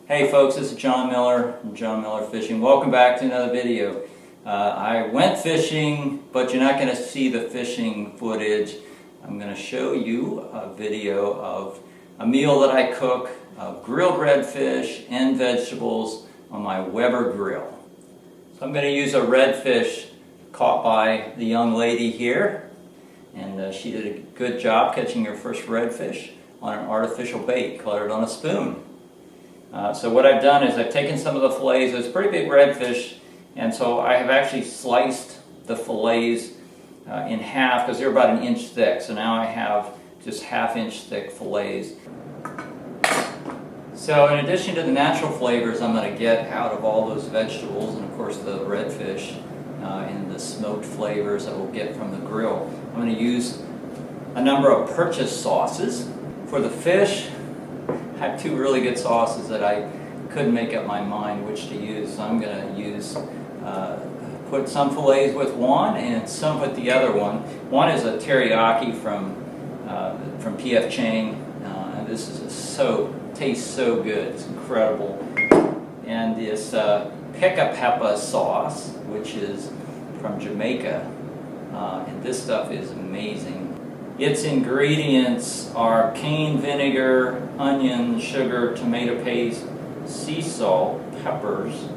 Hey folks, this is John Miller from John Miller Fishing. Welcome back to another video. I went fishing, but you're not going to see the fishing footage. I'm going to show you a video of a meal that I cook of grilled redfish and vegetables on my Weber grill. So I'm going to use a redfish caught by the young lady here, and she did a good job catching her first redfish on an artificial bait, caught it on a spoon. So what I've done is I've taken some of the fillets. It's pretty big redfish, and so I have actually sliced the fillets in half because they're about an inch thick. So now I have just half-inch thick fillets. So in addition to the natural flavors I'm going to get out of all those vegetables, and of course the redfish and the smoked flavors that we'll get from the grill, I'm going to use a number of purchased sauces. For the fish, I have two really good sauces that I couldn't make up my mind which to use. So I'm going to use, put some fillets with one and some with the other one. One is a teriyaki from P.F. Chang, and this is tastes so good. It's incredible. And this pica sauce, which is from Jamaica, and this stuff is amazing. Its ingredients are cane vinegar, onion, sugar, tomato paste, sea salt, peppers,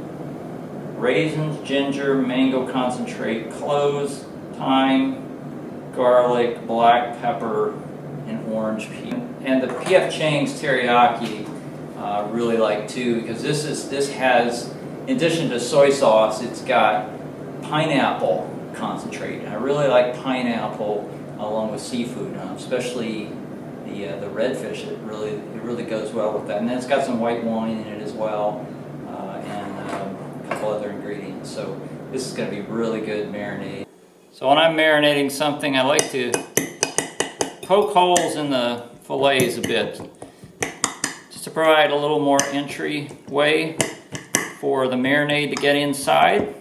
raisins, ginger, mango concentrate, cloves, thyme, garlic, black pepper, and orange peel. And the P.F. Chang's teriyaki I really like too, because this has, in addition to soy sauce, it's got pineapple concentrate. I really like pineapple along with seafood, especially the redfish. It really goes well with that. And then it's got some white wine in it as well, and a couple other ingredients. So this is going to be really good marinade. So when I'm marinating something, I like to poke holes in the fillets a bit, just to provide a little more entry way for the marinade to get inside.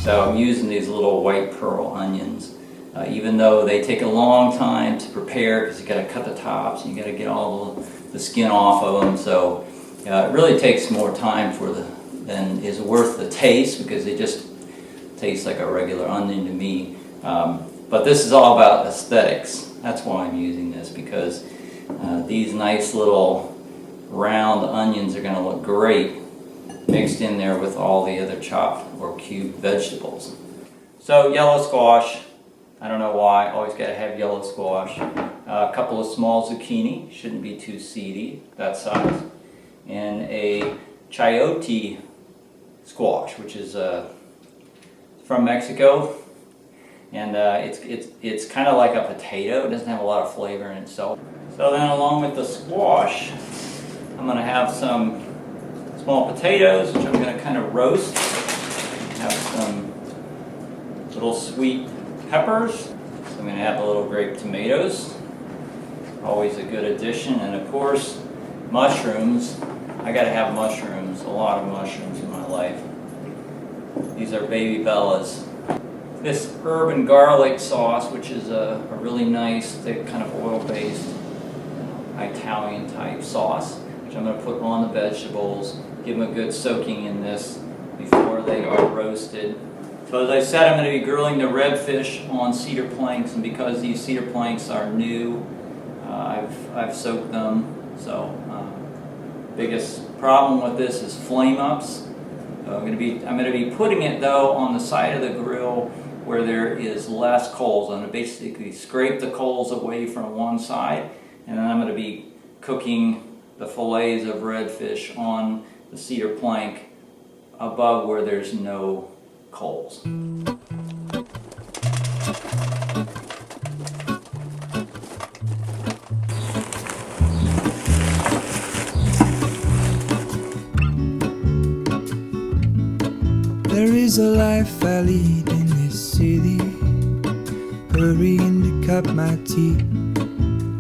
So I'm using these little white pearl onions, even though they take a long time to prepare because you got to cut the tops and you got to get all the skin off of them. So it really takes more time than is worth the taste, because they just taste like a regular onion to me. But this is all about aesthetics. That's why I'm using this, because these nice little round onions are going to look great mixed in there with all the other chopped or cubed vegetables. So yellow squash, I don't know why, always got to have yellow squash. A couple of small zucchini, shouldn't be too seedy, that size. And a chayote squash, which is from Mexico. And it's kind of like a potato. It doesn't have a lot of flavor in itself. So then along with the squash, I'm going to have some small potatoes, which I'm going to kind of roast. Have some little sweet peppers. So I'm going to have the little grape tomatoes. Always a good addition. And of course, mushrooms. I got to have mushrooms, a lot of mushrooms in my life. These are baby bellas. This herb and garlic sauce, which is a really nice, thick, kind of oil-based Italian type sauce, which I'm going to put on the vegetables, give them a good soaking in this before they are roasted. So as I said, I'm going to be grilling the redfish on cedar planks, and because these cedar planks are new, I've soaked them. So biggest problem with this is flame ups. So I'm going to be putting it though on the side of the grill where there is less coals. I'm going to basically scrape the coals away from one side, and then I'm going to be cooking the fillets of redfish on the cedar plank above where there's no coals. There is a life I lead in this city, hurrying to cut my teeth.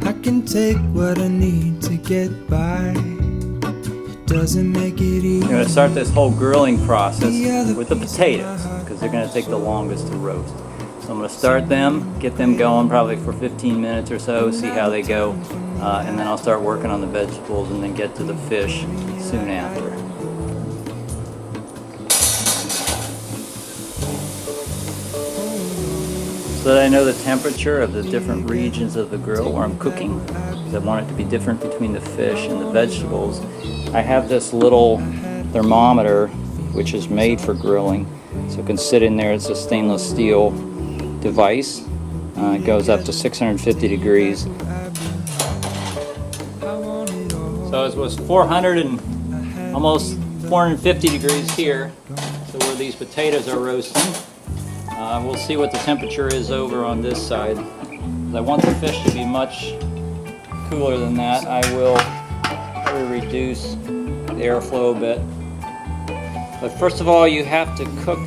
I can take what I need to get by. It doesn't make it easy. I'm going going to start this whole grilling process with the potatoes because they're going to take the longest to roast. So I'm going to start them, get them going probably for 15 minutes or so, see how they go, and then I'll start working on the vegetables and then get to the fish soon after. So that I know the temperature of the different regions of the grill where I'm cooking, because I want it to be different between the fish and the vegetables. I have this little thermometer which is made for grilling, so it can sit in there. It's a stainless steel device. It goes up to 650 degrees. So it was 400 and almost 450 degrees here, so where these potatoes are roasting. We'll see what the temperature is over on this side. I want the fish to be much cooler than that. I will probably reduce the airflow a bit. But first of all, you have to cook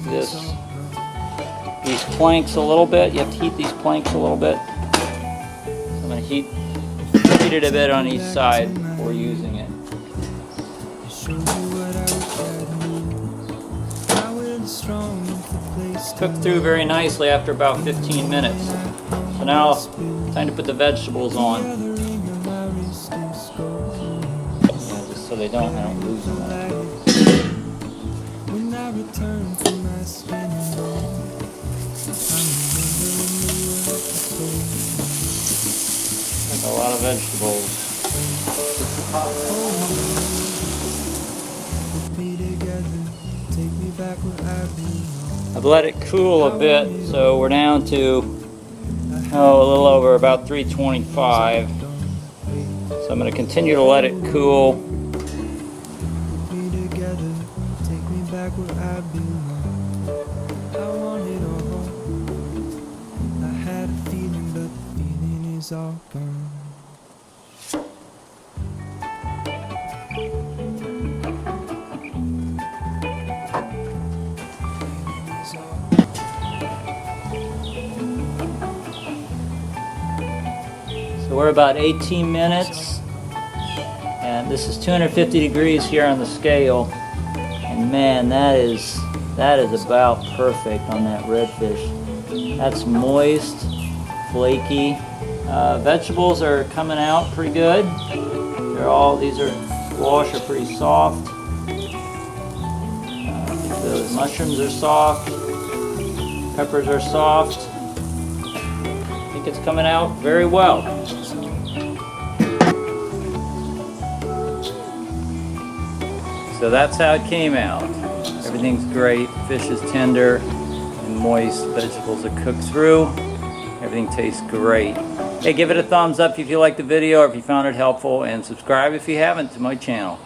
these planks a little bit. You have to heat these planks a little bit. So I'm going to heat it a bit on each side before using it. Cooked through very nicely after about 15 minutes. So now, time to put the vegetables on. Just so I don't lose them. Like a lot of vegetables. I've let it cool a bit, so we're down to a little over about 325. So I'm going to continue to let it cool. So we're about 18 minutes, and this is 250 degrees here on the scale, and man, that is about perfect on that redfish. That's moist, flaky. Vegetables are coming out pretty good. Squash are pretty soft. The mushrooms are soft. Peppers are soft. I think it's coming out very well. So that's how it came out. Everything's great. Fish is tender and moist. Vegetables are cooked through. Everything tastes great. Hey, give it a thumbs up if you liked the video or if you found it helpful, and subscribe if you haven't to my channel.